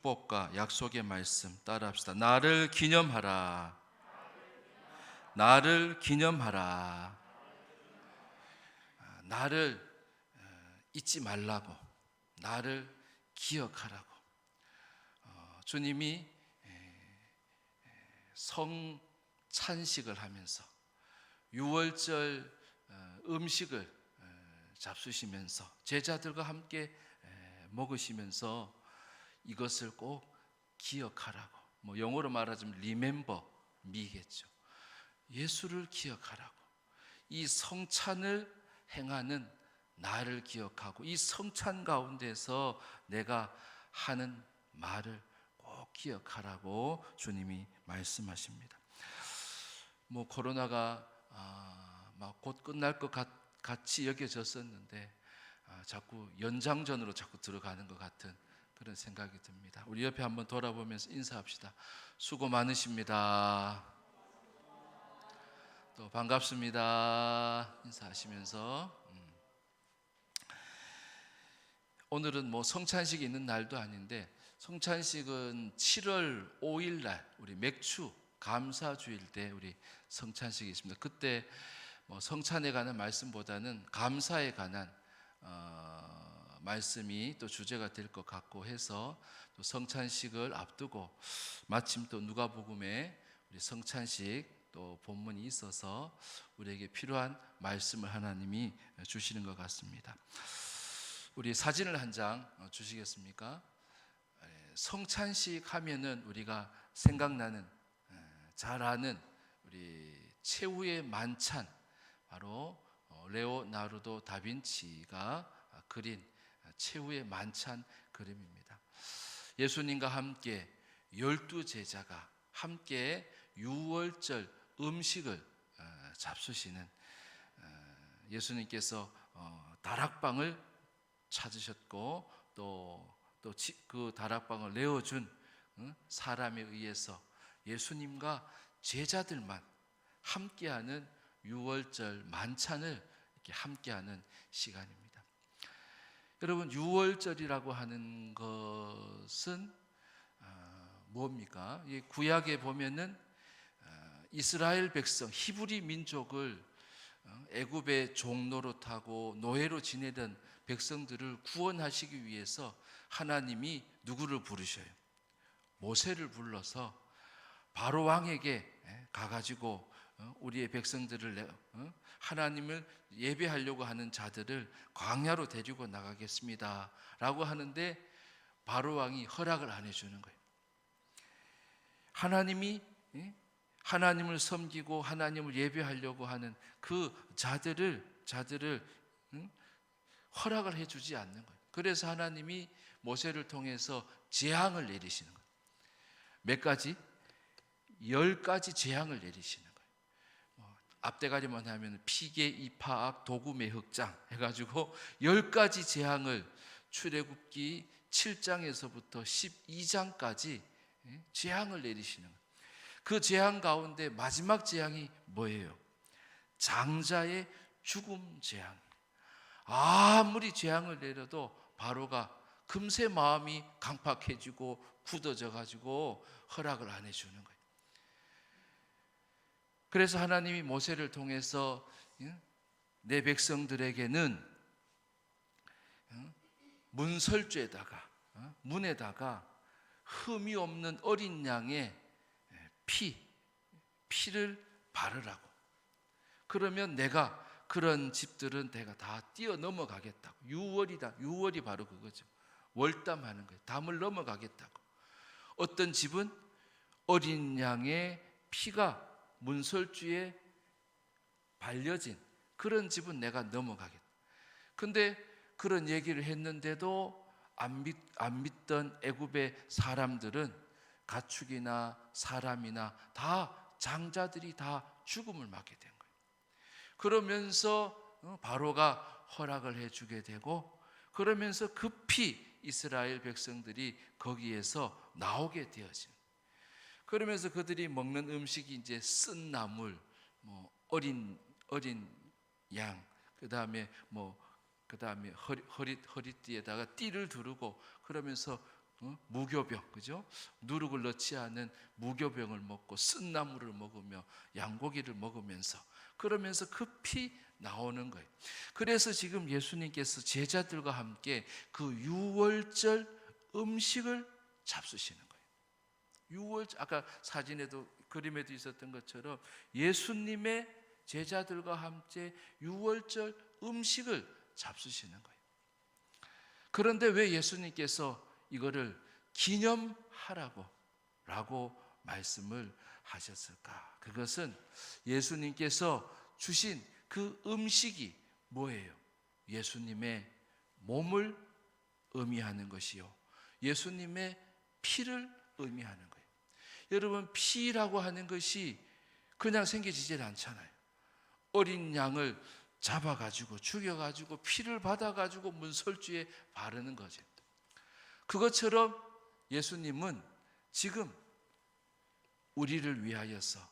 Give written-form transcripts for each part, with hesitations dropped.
축복과 약속의 말씀 따라합시다. 나를 기념하라. 나를 기념하라. 나를 잊지 말라고. 나를 기억하라고. 주님이 성찬식을 하면서 유월절 음식을 잡수시면서 제자들과 함께 먹으시면서 이것을 꼭 기억하라고. 영어로 말하자면 remember me겠죠. 예수를 기억하라고. 이 성찬을 행하는 나를 기억하고 이 성찬 가운데서 내가 하는 말을 꼭 기억하라고 주님이 말씀하십니다. 코로나가 곧 끝날 것 같이 여겨졌었는데 자꾸 연장전으로 자꾸 들어가는 것 같은 그런 생각이 듭니다. 우리 옆에 한번 돌아보면서 인사합시다. 수고 많으십니다. 또 반갑습니다. 인사하시면서 오늘은 성찬식이 있는 날도 아닌데 성찬식은 7월 5일 날 우리 맥주 감사주일 때 우리 성찬식이 있습니다. 그때 성찬에 관한 말씀보다는 감사에 관한 말씀이 또 주제가 될 것 같고 해서 또 성찬식을 앞두고 마침 또 누가복음에 우리 성찬식 또 본문이 있어서 우리에게 필요한 말씀을 하나님이 주시는 것 같습니다. 우리 사진을 한 장 주시겠습니까? 성찬식 하면은 우리가 생각나는 잘 아는 우리 최후의 만찬, 바로 레오나르도 다빈치가 그린 최후의 만찬 그림입니다. 예수님과 함께 12제자가 함께 유월절 음식을 잡수시는, 예수님께서 다락방을 찾으셨고 또 그 다락방을 내어준 사람에 의해서 예수님과 제자들만 함께하는 유월절 만찬을 이렇게 함께하는 시간입니다. 여러분, 유월절이라고 하는 것은 뭡니까? 이 구약에 보면은 이스라엘 백성 히브리 민족을 애굽의 종노릇하고 노예로 지내던 백성들을 구원하시기 위해서 하나님이 누구를 부르셔요? 모세를 불러서 바로 왕에게 가가지고 우리의 백성들을 하나님을 예배하려고 하는 자들을 광야로 데리고 나가겠습니다 라고 하는데 바로 왕이 허락을 안 해주는 거예요. 하나님이 하나님을 섬기고 하나님을 예배하려고 하는 그 자들을 허락을 해주지 않는 거예요. 그래서 하나님이 모세를 통해서 재앙을 내리시는 거예요. 몇 가지? 10가지 재앙을 내리시는 거예요. 앞대가리만 하면 피계, 이파악, 도구, 매흑장 해가지고 10가지 재앙을 출애굽기 7장에서부터 12장까지 재앙을 내리시는 거예요. 그 재앙 가운데 마지막 재앙이 뭐예요? 장자의 죽음 재앙. 아무리 재앙을 내려도 바로가 금세 마음이 강팍해지고 굳어져 가지고 허락을 안 해주는 거예요. 그래서 하나님이 모세를 통해서 내 백성들에게는 문설주에다가 문에다가 흠이 없는 어린 양의 피를 바르라고. 그러면 내가 그런 집들은 내가 다 뛰어 넘어가겠다고. 유월이다. 유월이 바로 그거죠. 월담하는 거예요. 담을 넘어가겠다고. 어떤 집은 어린 양의 피가 문설주에 발려진 그런 집은 내가 넘어가겠다. 근데 그런 얘기를 했는데도 안 믿던 애굽의 사람들은 가축이나 사람이나 다 장자들이 다 죽음을 맞게 된 거예요. 그러면서 바로가 허락을 해주게 되고, 그러면서 급히 이스라엘 백성들이 거기에서 나오게 되어진. 그러면서 그들이 먹는 음식이 이제 쓴 나물, 어린 양, 그다음에 허리띠에다가 띠를 두르고 그러면서 무교병, 그죠? 누룩을 넣지 않은 무교병을 먹고 쓴나물을 먹으며 양고기를 먹으면서 그러면서 급히 나오는 거예요. 그래서 지금 예수님께서 제자들과 함께 그 유월절 음식을 잡수시는 거예요. 유월절, 아까 사진에도 그림에도 있었던 것처럼 예수님의 제자들과 함께 유월절 음식을 잡수시는 거예요. 그런데 왜 예수님께서 이거를 기념하라고 말씀을 하셨을까? 그것은 예수님께서 주신 그 음식이 뭐예요? 예수님의 몸을 의미하는 것이요, 예수님의 피를 의미하는 거예요. 여러분, 피라고 하는 것이 그냥 생겨지질 않잖아요. 어린 양을 잡아가지고 죽여가지고 피를 받아가지고 문설주에 바르는 거죠. 그것처럼 예수님은 지금 우리를 위하여서,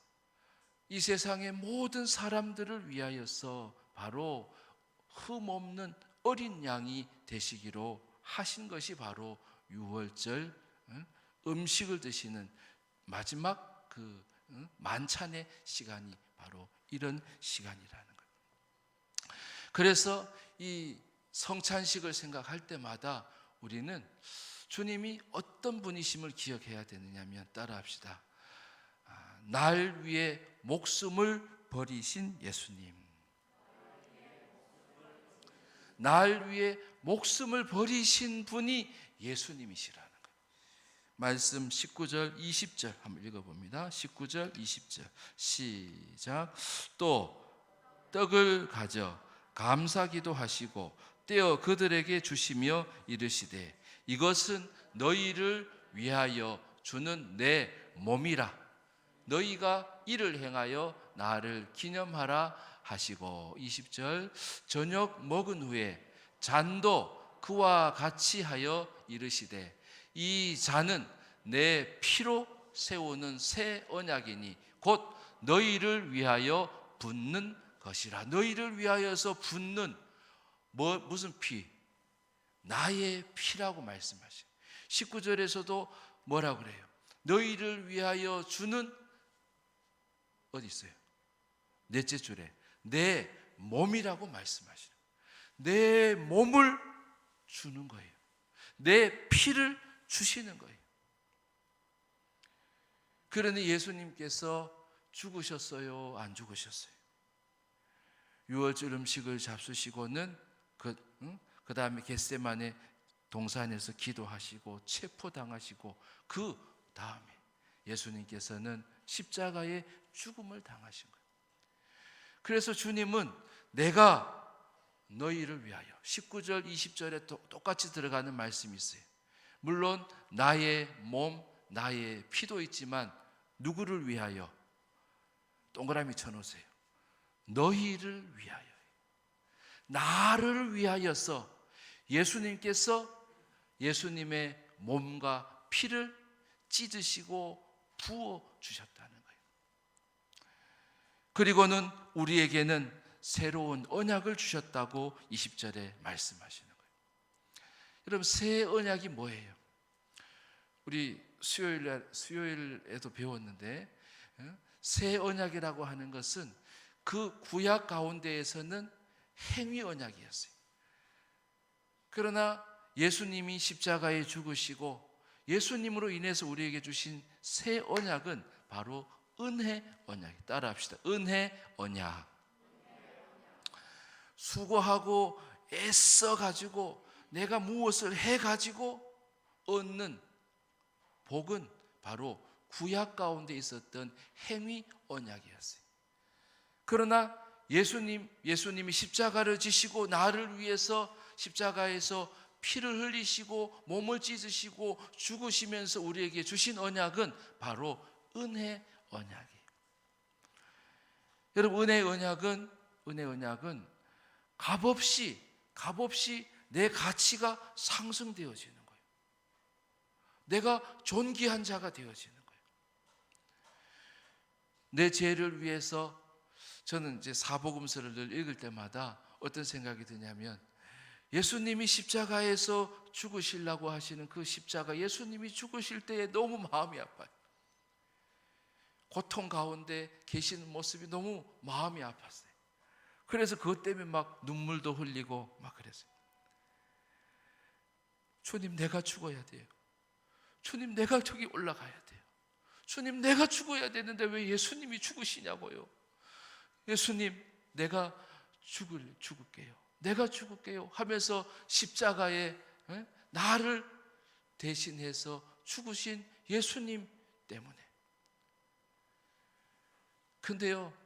이 세상의 모든 사람들을 위하여서 바로 흠없는 어린 양이 되시기로 하신 것이 바로 유월절 음식을 드시는 마지막 그 만찬의 시간이 바로 이런 시간이라는 거예요. 그래서 이 성찬식을 생각할 때마다 우리는 주님이 어떤 분이심을 기억해야 되느냐면, 따라합시다. 날 위해 목숨을 버리신 예수님, 날 위해 목숨을 버리신 분이 예수님이시라는 거예요. 말씀 19절 20절 한번 읽어봅니다. 19절 20절 시작. 또 떡을 가져 감사기도 하시고 떼어 그들에게 주시며 이르시되, 이것은 너희를 위하여 주는 내 몸이라. 너희가 이를 행하여 나를 기념하라 하시고, 20절 저녁 먹은 후에 잔도 그와 같이 하여 이르시되, 이 잔은 내 피로 세우는 새 언약이니 곧 너희를 위하여 붓는 것이라. 너희를 위하여서 붓는 무슨 피? 나의 피라고 말씀하시고, 19절에서도 뭐라고 그래요? 너희를 위하여 주는, 어디 있어요? 넷째 줄에 내 몸이라고 말씀하시는 거예요. 내 몸을 주는 거예요. 내 피를 주시는 거예요. 그러니 예수님께서 죽으셨어요? 안 죽으셨어요? 유월절 음식을 잡수시고는 그 다음에 겟세마네 동산에서 기도하시고 체포당하시고, 그 다음에 예수님께서는 십자가의 죽음을 당하신 거예요. 그래서 주님은 내가 너희를 위하여, 19절 20절에 똑같이 들어가는 말씀이 있어요. 물론 나의 몸, 나의 피도 있지만 누구를 위하여? 동그라미 쳐놓으세요. 너희를 위하여, 나를 위하여서 예수님께서 예수님의 몸과 피를 찢으시고 부어주셨다는 거예요. 그리고는 우리에게는 새로운 언약을 주셨다고 20절에 말씀하시는 거예요. 여러분, 새 언약이 뭐예요? 우리 수요일에도 배웠는데, 새 언약이라고 하는 것은 그 구약 가운데에서는 행위 언약이었어요. 그러나 예수님이 십자가에 죽으시고 예수님으로 인해서 우리에게 주신 새 언약은 바로 은혜 언약. 따라합시다. 은혜 언약. 수고하고 애써 가지고 내가 무엇을 해 가지고 얻는 복은 바로 구약 가운데 있었던 행위 언약이었어요. 그러나 예수님이 십자가를 지시고 나를 위해서 십자가에서 피를 흘리시고 몸을 찢으시고 죽으시면서 우리에게 주신 언약은 바로 은혜 언약이에요. 여러분, 은혜 언약은 값없이 내 가치가 상승되어지는 거예요. 내가 존귀한 자가 되어지는 거예요. 내 죄를 위해서 저는 이제 사복음서를 늘 읽을 때마다 어떤 생각이 드냐면, 예수님이 십자가에서 죽으시려고 하시는 그 십자가, 예수님이 죽으실 때에 너무 마음이 아파요. 고통 가운데 계시는 모습이 너무 마음이 아팠어요. 그래서 그것 때문에 막 눈물도 흘리고 막 그랬어요. 주님, 내가 죽어야 돼요. 주님, 내가 저기 올라가야 돼요. 주님, 내가 죽어야 되는데 왜 예수님이 죽으시냐고요. 예수님, 내가 죽을게요. 내가 죽을게요 하면서 십자가에 나를 대신해서 죽으신 예수님 때문에. 근데요,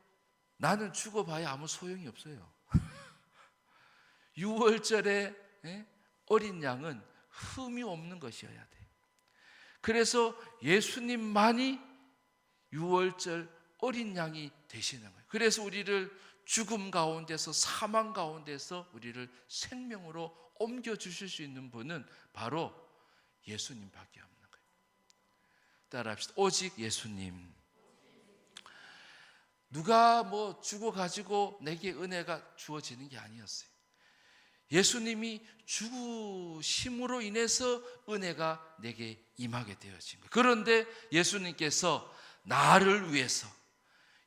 나는 죽어봐야 아무 소용이 없어요. 6월절에 어린 양은 흠이 없는 것이어야 돼요. 그래서 예수님만이 6월절 어린 양이 되시는 거예요. 그래서 우리를 죽음 가운데서, 사망 가운데서 우리를 생명으로 옮겨주실 수 있는 분은 바로 예수님밖에 없는 거예요. 따라합시다. 오직 예수님. 누가 뭐 죽어가지고 내게 은혜가 주어지는 게 아니었어요. 예수님이 죽으심으로 인해서 은혜가 내게 임하게 되어진 거예요. 그런데 예수님께서 나를 위해서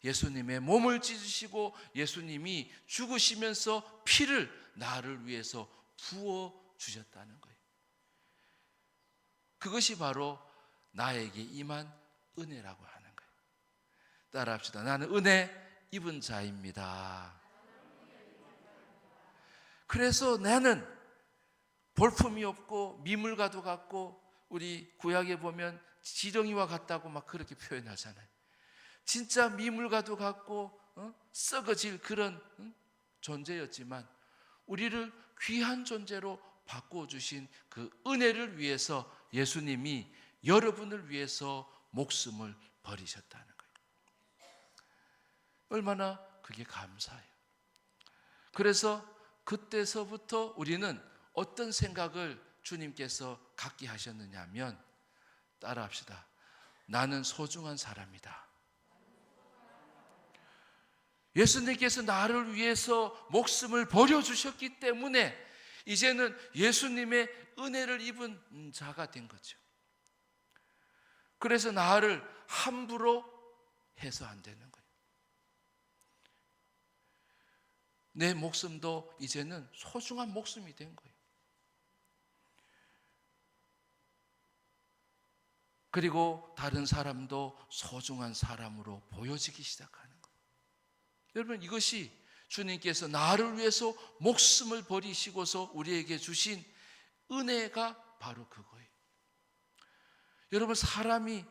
예수님의 몸을 찢으시고 예수님이 죽으시면서 피를 나를 위해서 부어주셨다는 거예요. 그것이 바로 나에게 임한 은혜라고 하는 거예요. 따라합시다. 나는 은혜 입은 자입니다. 그래서 나는 볼품이 없고 미물과도 같고, 우리 구약에 보면 지렁이와 같다고 막 그렇게 표현하잖아요. 진짜 미물과도 같고 썩어질 그런 존재였지만 우리를 귀한 존재로 바꿔주신 그 은혜를 위해서 예수님이 여러분을 위해서 목숨을 버리셨다는 거예요. 얼마나 그게 감사해요. 그래서 그때서부터 우리는 어떤 생각을 주님께서 갖게 하셨느냐 하면, 따라합시다. 나는 소중한 사람이다. 예수님께서 나를 위해서 목숨을 버려주셨기 때문에 이제는 예수님의 은혜를 입은 자가 된 거죠. 그래서 나를 함부로 해서 안 되는 거예요. 내 목숨도 이제는 소중한 목숨이 된 거예요. 그리고 다른 사람도 소중한 사람으로 보여지기 시작하는 거예요. 여러분, 이것이 주님께서 나를 위해서 목숨을 버리시고서 우리에게 주신 은혜가 바로 그거예요. 여러분, 사람이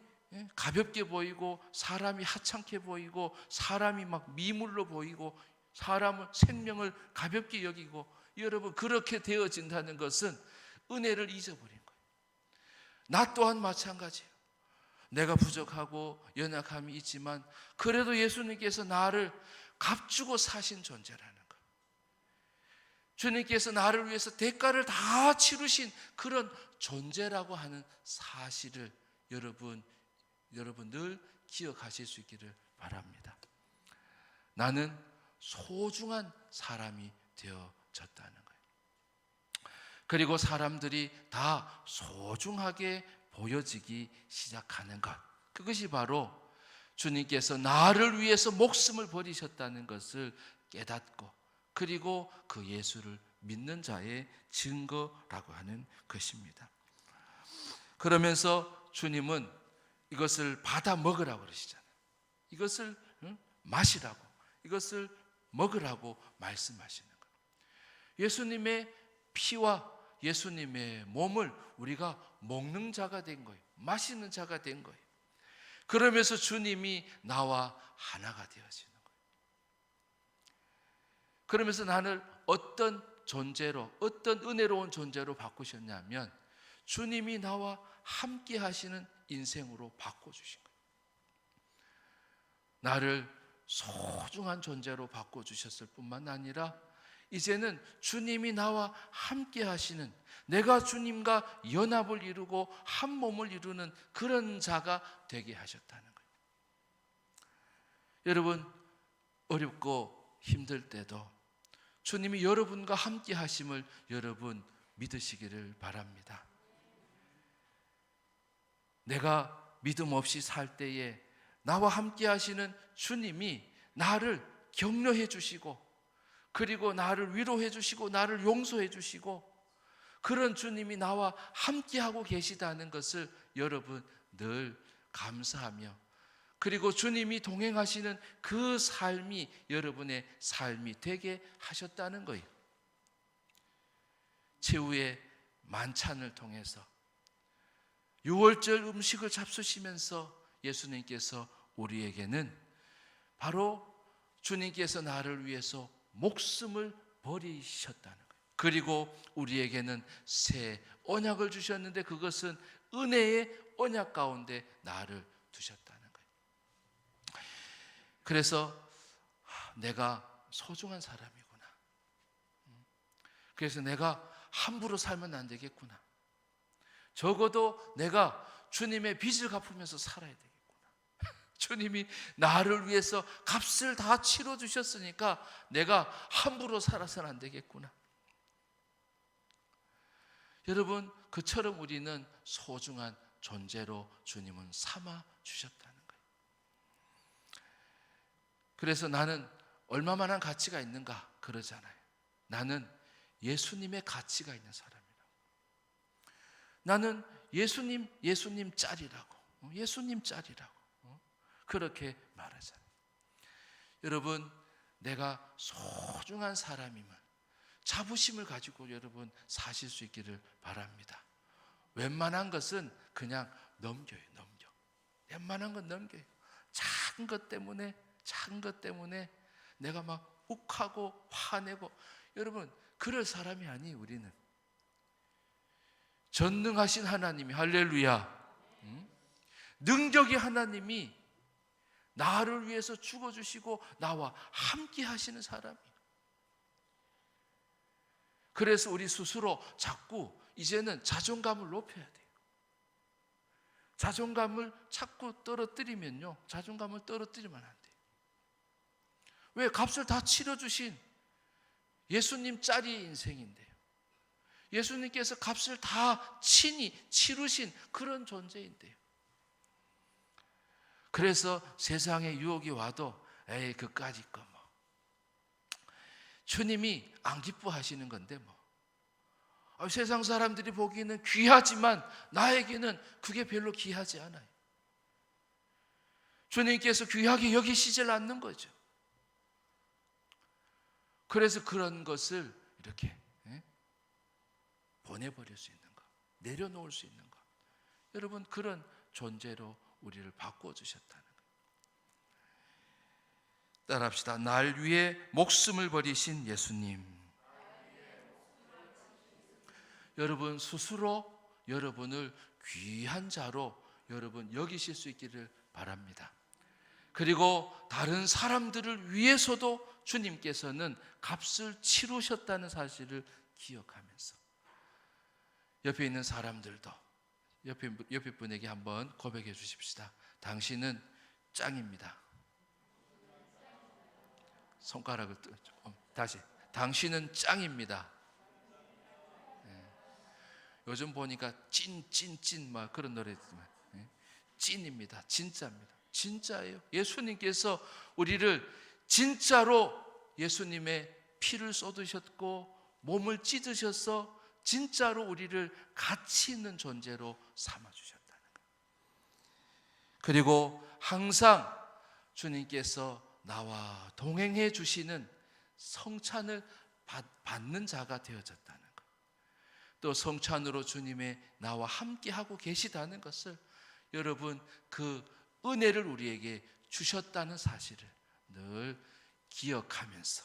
가볍게 보이고 사람이 하찮게 보이고 사람이 막 미물로 보이고 사람은 생명을 가볍게 여기고, 여러분, 그렇게 되어진다는 것은 은혜를 잊어버린 거예요. 나 또한 마찬가지예요. 내가 부족하고 연약함이 있지만 그래도 예수님께서 나를 값주고 사신 존재라는 것, 주님께서 나를 위해서 대가를 다 치르신 그런 존재라고 하는 사실을 여러분 늘 기억하실 수 있기를 바랍니다. 나는 소중한 사람이 되어졌다는 거예요. 그리고 사람들이 다 소중하게 보여지기 시작하는 것, 그것이 바로 주님께서 나를 위해서 목숨을 버리셨다는 것을 깨닫고, 그리고 그 예수를 믿는 자의 증거라고 하는 것입니다. 그러면서 주님은 이것을 받아 먹으라고 그러시잖아요. 이것을 마시라고, 이것을 먹으라고 말씀하시는 거예요. 예수님의 피와 예수님의 몸을 우리가 먹는 자가 된 거예요. 마시는 자가 된 거예요. 그러면서 주님이 나와 하나가 되어지는 거예요. 그러면서 나를 어떤 존재로, 어떤 은혜로운 존재로 바꾸셨냐면 주님이 나와 함께 하시는 인생으로 바꿔주신 거예요. 나를 소중한 존재로 바꿔주셨을 뿐만 아니라 이제는 주님이 나와 함께 하시는, 내가 주님과 연합을 이루고 한 몸을 이루는 그런 자가 되게 하셨다는 거예요. 여러분, 어렵고 힘들 때도 주님이 여러분과 함께 하심을 여러분 믿으시기를 바랍니다. 내가 믿음 없이 살 때에 나와 함께 하시는 주님이 나를 격려해 주시고, 그리고 나를 위로해 주시고, 나를 용서해 주시고, 그런 주님이 나와 함께하고 계시다는 것을 여러분 늘 감사하며, 그리고 주님이 동행하시는 그 삶이 여러분의 삶이 되게 하셨다는 거예요. 최후의 만찬을 통해서 유월절 음식을 잡수시면서 예수님께서 우리에게는 바로 주님께서 나를 위해서 목숨을 버리셨다는 거예요. 그리고 우리에게는 새 언약을 주셨는데, 그것은 은혜의 언약 가운데 나를 두셨다는 거예요. 그래서 내가 소중한 사람이구나. 그래서 내가 함부로 살면 안 되겠구나. 적어도 내가 주님의 빚을 갚으면서 살아야 되겠구나. 주님이 나를 위해서 값을 다 치러주셨으니까 내가 함부로 살아서는 안 되겠구나. 여러분, 그처럼 우리는 소중한 존재로 주님은 삼아 주셨다는 거예요. 그래서 나는 얼마만한 가치가 있는가 그러잖아요. 나는 예수님의 가치가 있는 사람이라고. 나는 예수님 짤이라고. 예수님 짤이라고. 그렇게 말하잖아요. 여러분, 내가 소중한 사람임을, 자부심을 가지고 여러분 사실 수 있기를 바랍니다. 웬만한 것은 그냥 넘겨요. 웬만한 건 넘겨요. 작은 것 때문에 내가 막 욱하고 화내고, 여러분 그럴 사람이 아니에요. 우리는 전능하신 하나님이, 할렐루야, 능력의 하나님이 나를 위해서 죽어주시고 나와 함께 하시는 사람이에요. 그래서 우리 스스로 자꾸 이제는 자존감을 높여야 돼요. 자존감을 자꾸 떨어뜨리면요, 자존감을 떨어뜨리면 안 돼요. 왜? 값을 다 치러주신 예수님 짤이 인생인데요. 예수님께서 값을 다 친히 치르신 그런 존재인데요. 그래서 세상에 유혹이 와도 에이 그까짓 거 뭐, 주님이 안 기뻐하시는 건데 뭐, 세상 사람들이 보기에는 귀하지만 나에게는 그게 별로 귀하지 않아요. 주님께서 귀하게 여기시질 않는 거죠. 그래서 그런 것을 이렇게 보내버릴 수 있는 것, 내려놓을 수 있는 것, 여러분 그런 존재로 우리를 바꿔주셨다는 거예요. 따라합시다. 날 위해 목숨을 버리신 예수님. 여러분 스스로 여러분을 귀한 자로 여러분 여기실 수 있기를 바랍니다. 그리고 다른 사람들을 위해서도 주님께서는 값을 치르셨다는 사실을 기억하면서, 옆에 있는 사람들도 옆에 분에게 한번 고백해 주십시다. 당신은 짱입니다. 손가락을 다시, 당신은 짱입니다. 요즘 보니까 찐 막 그런 노래 있지만, 찐입니다. 진짜입니다. 진짜예요. 예수님께서 우리를 진짜로 예수님의 피를 쏟으셨고 몸을 찢으셔서 진짜로 우리를 가치 있는 존재로 삼아주셨다는 거예요. 그리고 항상 주님께서 나와 동행해 주시는 성찬을 받는 자가 되어졌다는 것, 또 성찬으로 주님의 나와 함께 하고 계시다는 것을 여러분 그 은혜를 우리에게 주셨다는 사실을 늘 기억하면서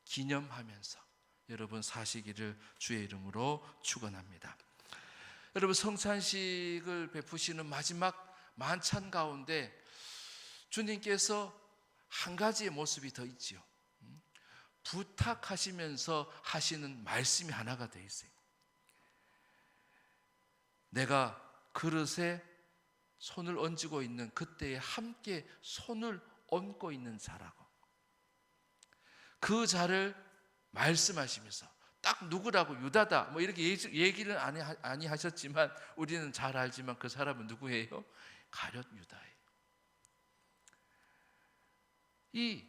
기념하면서 여러분 사시기를 주의 이름으로 축원합니다. 여러분 성찬식을 베푸시는 마지막 만찬 가운데 주님께서 한 가지의 모습이 더 있지요. 부탁하시면서 하시는 말씀이 하나가 더 있어요. 내가 그릇에 손을 얹고 있는 그때에 함께 손을 얹고 있는 자라고, 그 자를 말씀하시면서 딱 누구라고, 유다다 뭐 이렇게 얘기를 아니 하셨지만 우리는 잘 알지만 그 사람은 누구예요? 가룟 유다예요. 이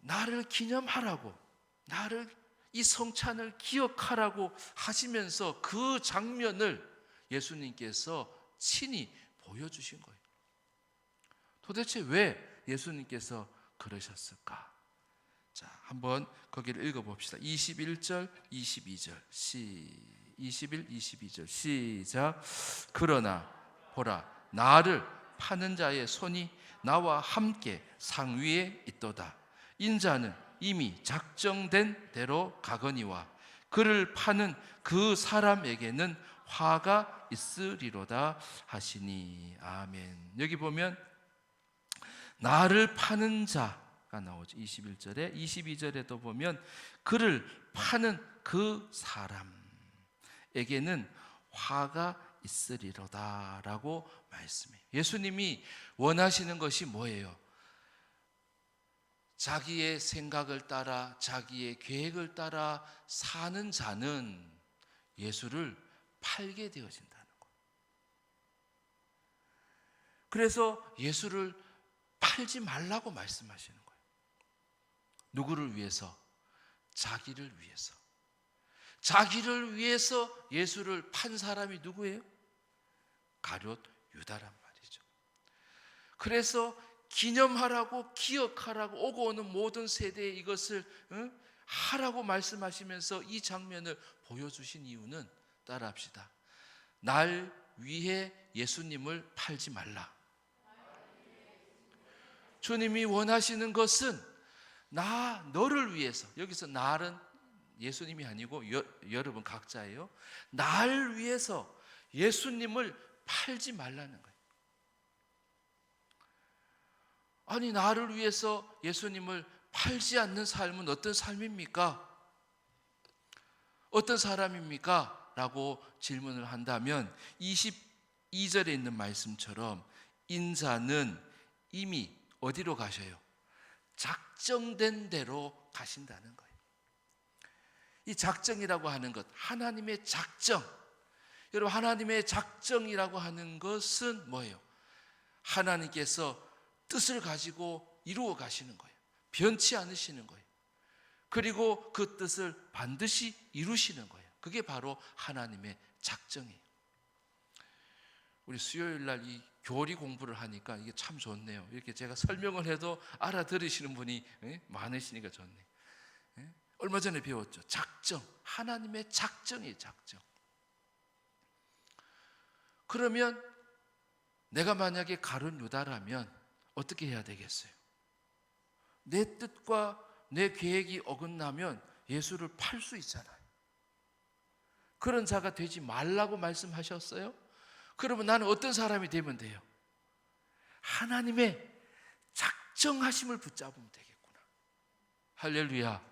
나를 기념하라고, 나를 이 성찬을 기억하라고 하시면서 그 장면을 예수님께서 친히 보여주신 거예요. 도대체 왜 예수님께서 그러셨을까? 자, 한번 거기를 읽어봅시다. 21절, 22절 21, 22절 시작. 그러나 보라, 나를 파는 자의 손이 나와 함께 상위에 있도다. 인자는 이미 작정된 대로 가거니와 그를 파는 그 사람에게는 화가 있으리로다 하시니. 아멘. 여기 보면 나를 파는 자가 나오죠. 21절에. 22절에도 보면 그를 파는 그 사람에게는 화가 있으리로다 라고 말씀해요. 예수님이 원하시는 것이 뭐예요? 자기의 생각을 따라, 자기의 계획을 따라 사는 자는 예수를 팔게 되어진다는 거예요. 그래서 예수를 팔지 말라고 말씀하시는 거예요. 누구를 위해서? 자기를 위해서. 자기를 위해서 예수를 판 사람이 누구예요? 가룟 유다란 말이죠. 그래서 기념하라고, 기억하라고, 오고 오는 모든 세대에 이것을 하라고 말씀하시면서 이 장면을 보여주신 이유는, 따라합시다. 날 위해 예수님을 팔지 말라. 주님이 원하시는 것은 너를 위해서, 여기서 나는 예수님이 아니고 여러분 각자예요. 날 위해서 예수님을 팔지 말라는 거예요. 아니, 나를 위해서 예수님을 팔지 않는 삶은 어떤 삶입니까? 어떤 사람입니까? 라고 질문을 한다면 22절에 있는 말씀처럼 인자는 이미 어디로 가셔요? 작정된 대로 가신다는 거예요. 이 작정이라고 하는 것, 하나님의 작정. 여러분, 하나님의 작정이라고 하는 것은 뭐예요? 하나님께서 뜻을 가지고 이루어 가시는 거예요. 변치 않으시는 거예요. 그리고 그 뜻을 반드시 이루시는 거예요. 그게 바로 하나님의 작정이에요. 우리 수요일 날 이 교리 공부를 하니까 이게 참 좋네요. 이렇게 제가 설명을 해도 알아들으시는 분이 많으시니까 좋네요. 얼마 전에 배웠죠. 작정. 하나님의 작정이에요. 작정. 그러면 내가 만약에 가룟 유다라면 어떻게 해야 되겠어요? 내 뜻과 내 계획이 어긋나면 예수를 팔 수 있잖아요. 그런 자가 되지 말라고 말씀하셨어요. 그러면 나는 어떤 사람이 되면 돼요? 하나님의 작정하심을 붙잡으면 되겠구나. 할렐루야.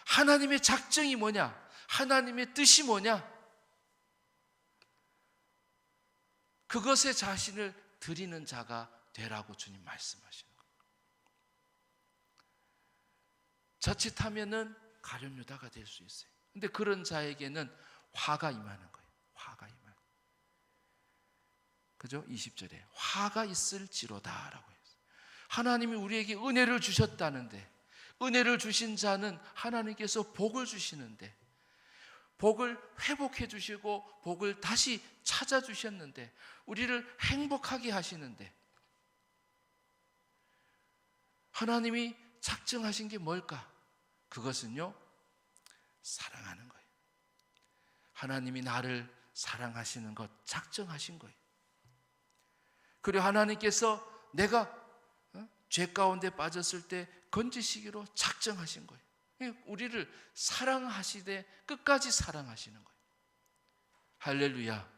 하나님의 작정이 뭐냐? 하나님의 뜻이 뭐냐? 그것에 자신을 드리는 자가 되라고 주님 말씀하시는 거예요. 자칫하면은 가룟 유다가 될 수 있어요. 근데 그런 자에게는 화가 임하는 거예요. 화가 임하는. 그죠? 20절에 화가 있을지로다라고 했어요. 하나님이 우리에게 은혜를 주셨다는데, 은혜를 주신 자는 하나님께서 복을 주시는데, 복을 회복해 주시고 복을 다시 찾아 주셨는데, 우리를 행복하게 하시는데, 하나님이 작정하신 게 뭘까? 그것은요, 사랑하는 거예요. 하나님이 나를 사랑하시는 것, 작정하신 거예요. 그리고 하나님께서 내가 죄 가운데 빠졌을 때 건지시기로 작정하신 거예요. 우리를 사랑하시되 끝까지 사랑하시는 거예요. 할렐루야.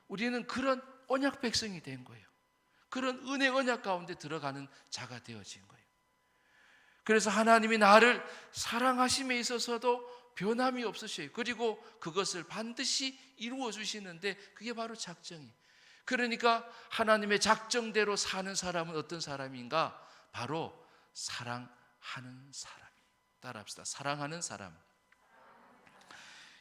우리는 그런 언약 백성이 된 거예요. 그런 은혜 언약 가운데 들어가는 자가 되어진 거예요. 그래서 하나님이 나를 사랑하심에 있어서도 변함이 없으셔요. 그리고 그것을 반드시 이루어 주시는데 그게 바로 작정이에요. 그러니까 하나님의 작정대로 사는 사람은 어떤 사람인가? 바로 사랑하는 사람이에요. 따라합시다. 사랑하는 사람.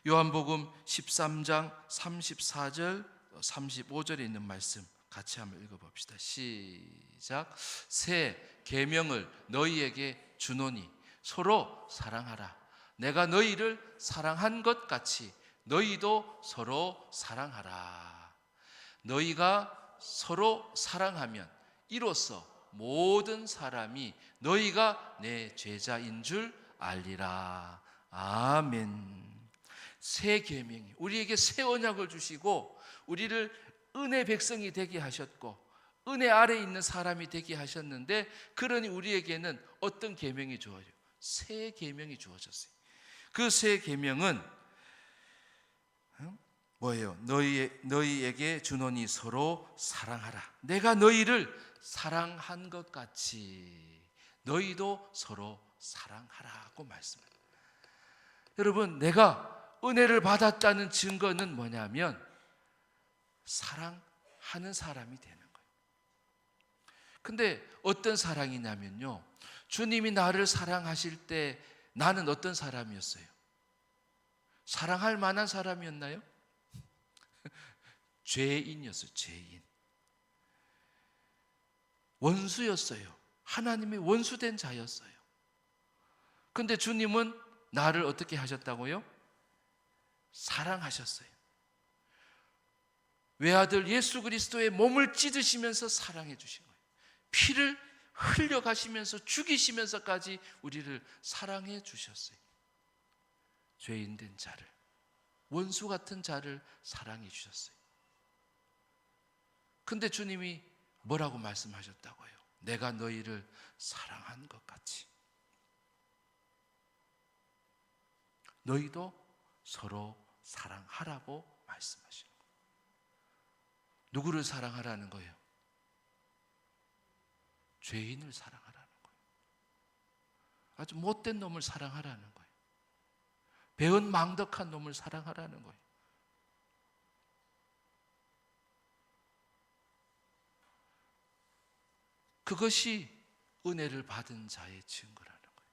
요한복음 13장 34절 35절에 있는 말씀 같이 한번 읽어봅시다. 시작. 새 계명을 너희에게 주노니 서로 사랑하라. 내가 너희를 사랑한 것 같이 너희도 서로 사랑하라. 너희가 서로 사랑하면 이로써 모든 사람이 너희가 내 제자인 줄 알리라. 아멘. 새 계명이 우리에게 새 언약을 주시고 우리를 은혜 백성이 되게 하셨고 은혜 아래 있는 사람이 되게 하셨는데, 그러니 우리에게는 어떤 계명이 주어져요? 새 계명이 주어졌어요. 그 새 계명은 뭐예요? 너희에게 주노니 서로 사랑하라. 내가 너희를 사랑한 것 같이 너희도 서로 사랑하라고 말씀합니다. 여러분, 내가 은혜를 받았다는 증거는 뭐냐면 사랑하는 사람이 되는 거예요. 근데 어떤 사랑이냐면요, 주님이 나를 사랑하실 때 나는 어떤 사람이었어요? 사랑할 만한 사람이었나요? 죄인이었어요. 죄인. 원수였어요. 하나님의 원수된 자였어요. 근데 주님은 나를 어떻게 하셨다고요? 사랑하셨어요. 외아들 예수 그리스도의 몸을 찢으시면서 사랑해 주신 거예요. 피를 흘려가시면서 죽이시면서까지 우리를 사랑해 주셨어요. 죄인된 자를, 원수 같은 자를 사랑해 주셨어요. 근데 주님이 뭐라고 말씀하셨다고요? 내가 너희를 사랑한 것 같이 너희도 서로 사랑하라고 말씀하시는 거예요. 누구를 사랑하라는 거예요? 죄인을 사랑하라는 거예요. 아주 못된 놈을 사랑하라는 거예요. 배은망덕한 놈을 사랑하라는 거예요. 그것이 은혜를 받은 자의 증거라는 거예요.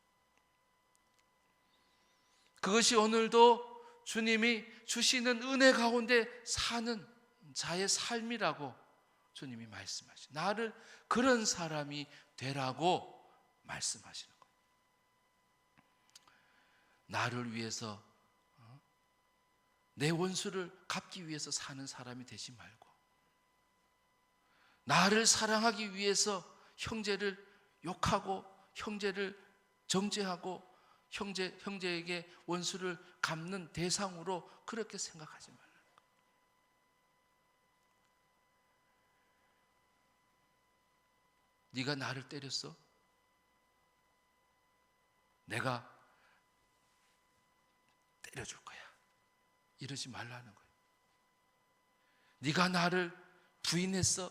그것이 오늘도 주님이 주시는 은혜 가운데 사는 자의 삶이라고 주님이 말씀하시죠. 나를 그런 사람이 되라고 말씀하시는 거예요. 나를 위해서 내 원수를 갚기 위해서 사는 사람이 되지 말고, 나를 사랑하기 위해서 형제를 욕하고 형제를 정죄하고 형제에게 원수를 갚는 대상으로 그렇게 생각하지 말라는 거예요. 네가 나를 때렸어? 내가 때려줄 거야. 이러지 말라는 거예요. 네가 나를 부인했어?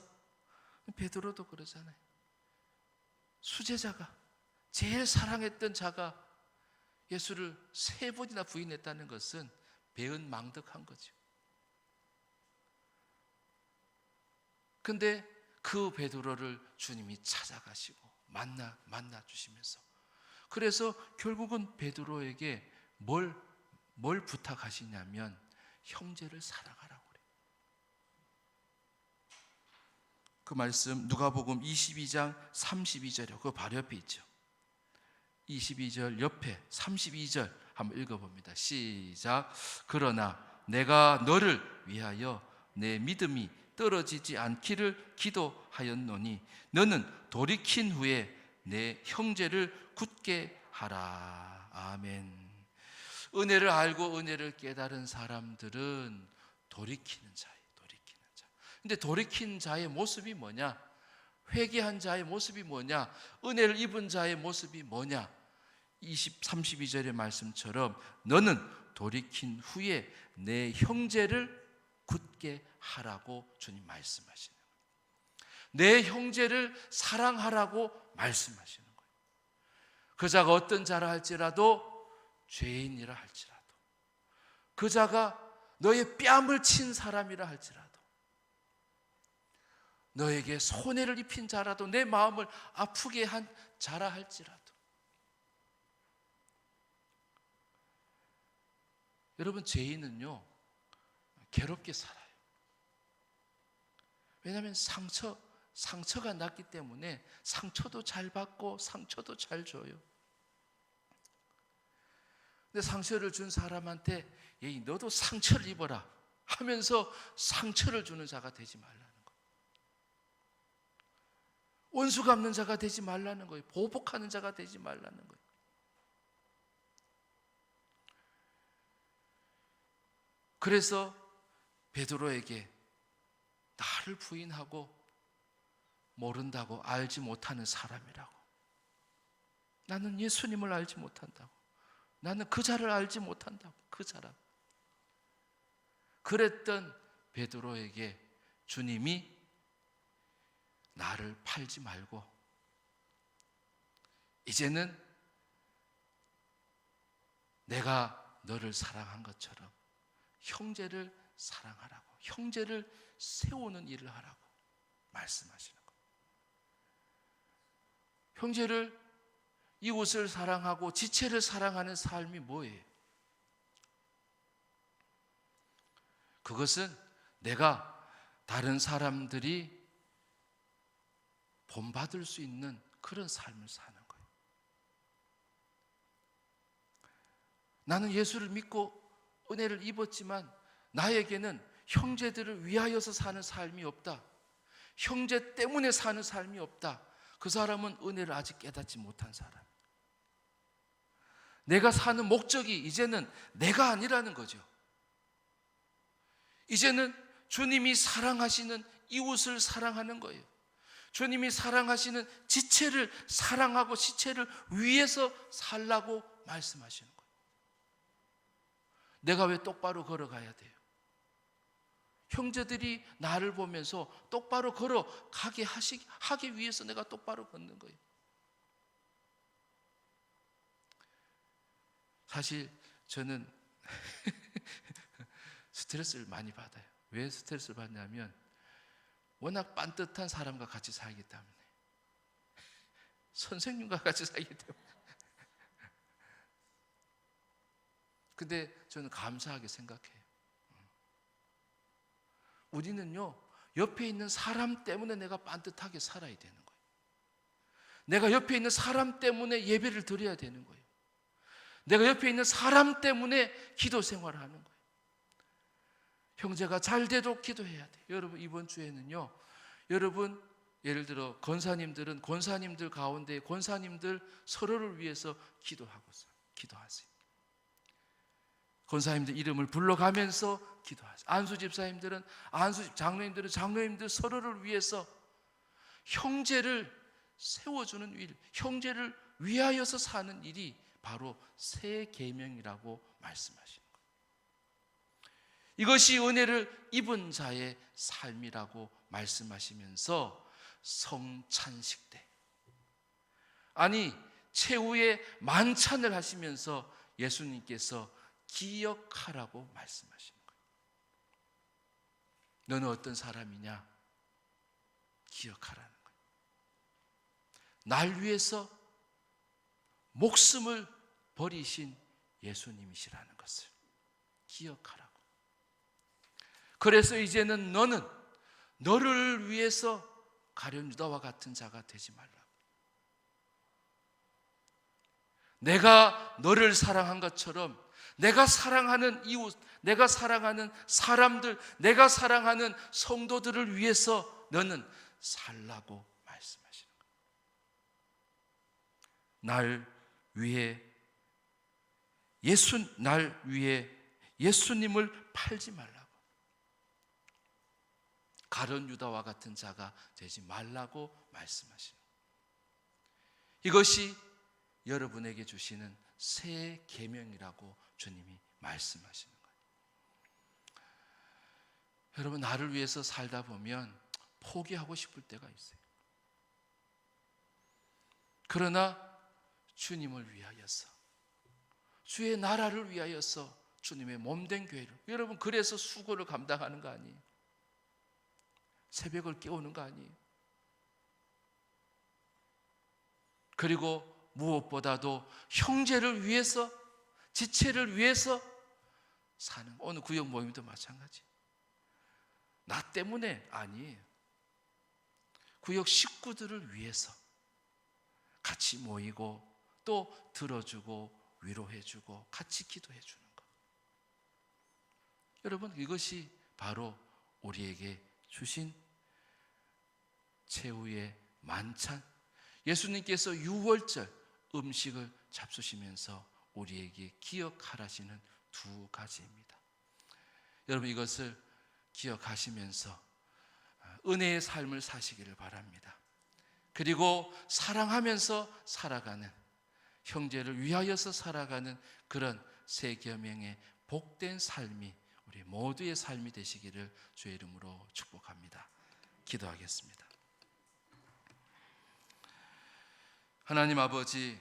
베드로도 그러잖아요. 수제자가, 제일 사랑했던 자가 예수를 3번이나 부인했다는 것은 배은망덕한 거죠. 근데 그 베드로를 주님이 찾아가시고 만나 주시면서, 그래서 결국은 베드로에게 뭘 부탁하시냐면 형제를 사랑하라고 그래요. 그 말씀 누가복음 22장 32절이요. 그거 바로 옆에 있죠. 22절 옆에 32절 한번 읽어봅니다. 시작. 그러나 내가 너를 위하여 내 믿음이 떨어지지 않기를 기도하였노니 너는 돌이킨 후에 내 형제를 굳게 하라. 아멘. 은혜를 알고 은혜를 깨달은 사람들은 돌이키는 자예요. 돌이키는 자. 근데 돌이킨 자의 모습이 뭐냐? 회개한 자의 모습이 뭐냐? 은혜를 입은 자의 모습이 뭐냐? 32절의 말씀처럼 너는 돌이킨 후에 내 형제를 굳게 하라고 주님 말씀하시는 거예요. 내 형제를 사랑하라고 말씀하시는 거예요. 그 자가 어떤 자라 할지라도, 죄인이라 할지라도, 그 자가 너의 뺨을 친 사람이라 할지라도, 너에게 손해를 입힌 자라도, 내 마음을 아프게 한 자라 할지라도 여러분, 죄인은요 괴롭게 살아요. 왜냐하면 상처가 났기 때문에 상처도 잘 받고 상처도 잘 줘요. 근데 상처를 준 사람한테 에이, 너도 상처를 입어라 하면서 상처를 주는 자가 되지 말라는 거예요. 원수 갚는 자가 되지 말라는 거예요. 보복하는 자가 되지 말라는 거예요. 그래서 베드로에게 나를 부인하고 모른다고, 알지 못하는 사람이라고, 나는 예수님을 알지 못한다고, 나는 그 자를 알지 못한다고, 그 자라고 그랬던 베드로에게 주님이 나를 팔지 말고 이제는 내가 너를 사랑한 것처럼 형제를 사랑하라고, 형제를 세우는 일을 하라고 말씀하시는 거예요. 형제를, 이웃을 사랑하고 지체를 사랑하는 삶이 뭐예요? 그것은 내가 다른 사람들이 본받을 수 있는 그런 삶을 사는 거예요. 나는 예수를 믿고 은혜를 입었지만 나에게는 형제들을 위하여서 사는 삶이 없다, 형제 때문에 사는 삶이 없다. 그 사람은 은혜를 아직 깨닫지 못한 사람. 내가 사는 목적이 이제는 내가 아니라는 거죠. 이제는 주님이 사랑하시는 이웃을 사랑하는 거예요. 주님이 사랑하시는 지체를 사랑하고 지체를 위해서 살라고 말씀하시는 거예요. 내가 왜 똑바로 걸어가야 돼요? 형제들이 나를 보면서 똑바로 걸어가게 하기 위해서 내가 똑바로 걷는 거예요. 사실 저는 스트레스를 많이 받아요. 왜 스트레스를 받냐면 워낙 빤듯한 사람과 같이 살기 때문에, 선생님과 같이 살기 때문에. 근데 저는 감사하게 생각해요. 우리는요 옆에 있는 사람 때문에 내가 빤듯하게 살아야 되는 거예요. 내가 옆에 있는 사람 때문에 예배를 드려야 되는 거예요. 내가 옆에 있는 사람 때문에 기도 생활을 하는 거예요. 형제가 잘 되도록 기도해야 돼요. 여러분, 이번 주에는요, 여러분 예를 들어 권사님들은 권사님들 가운데 권사님들 서로를 위해서 기도하세요. 권사님들 이름을 불러가면서 기도하세요. 안수 집사님들은 장로님들은 장로님들 서로를 위해서 형제를 세워주는 일, 형제를 위하여서 사는 일이 바로 새 계명이라고 말씀하시는 거예요. 이것이 은혜를 입은 자의 삶이라고 말씀하시면서 성찬식 때, 아니 최후의 만찬을 하시면서 예수님께서 기억하라고 말씀하시는 거예요. 너는 어떤 사람이냐? 기억하라는 거예요. 날 위해서 목숨을 버리신 예수님이시라는 것을 기억하라고. 그래서 이제는 너는 너를 위해서 가룟 유다와 같은 자가 되지 말라고. 내가 너를 사랑한 것처럼 내가 사랑하는 이웃, 내가 사랑하는 사람들, 내가 사랑하는 성도들을 위해서 너는 살라고 말씀하시는 거예요. 날 위해 예수님을 팔지 말라고, 가룟 유다와 같은 자가 되지 말라고 말씀하시는 거예요. 이것이 여러분에게 주시는 새 계명이라고 주님이 말씀하시는 거예요. 여러분, 나를 위해서 살다 보면 포기하고 싶을 때가 있어요. 그러나 주님을 위하여서, 주의 나라를 위하여서, 주님의 몸된 교회를, 여러분 그래서 수고를 감당하는 거 아니에요? 새벽을 깨우는 거 아니에요? 그리고 무엇보다도 형제를 위해서, 지체를 위해서 사는, 오늘 구역 모임도 마찬가지. 나 때문에 아니에요. 구역 식구들을 위해서 같이 모이고 또 들어주고 위로해주고 같이 기도해주는 것. 여러분, 이것이 바로 우리에게 주신 최후의 만찬, 예수님께서 유월절 음식을 잡수시면서 우리에게 기억하라시는 두 가지입니다. 여러분, 이것을 기억하시면서 은혜의 삶을 사시기를 바랍니다. 그리고 사랑하면서 살아가는, 형제를 위하여서 살아가는 그런 세계명의 복된 삶이 우리 모두의 삶이 되시기를 주의 이름으로 축복합니다. 기도하겠습니다. 하나님 아버지,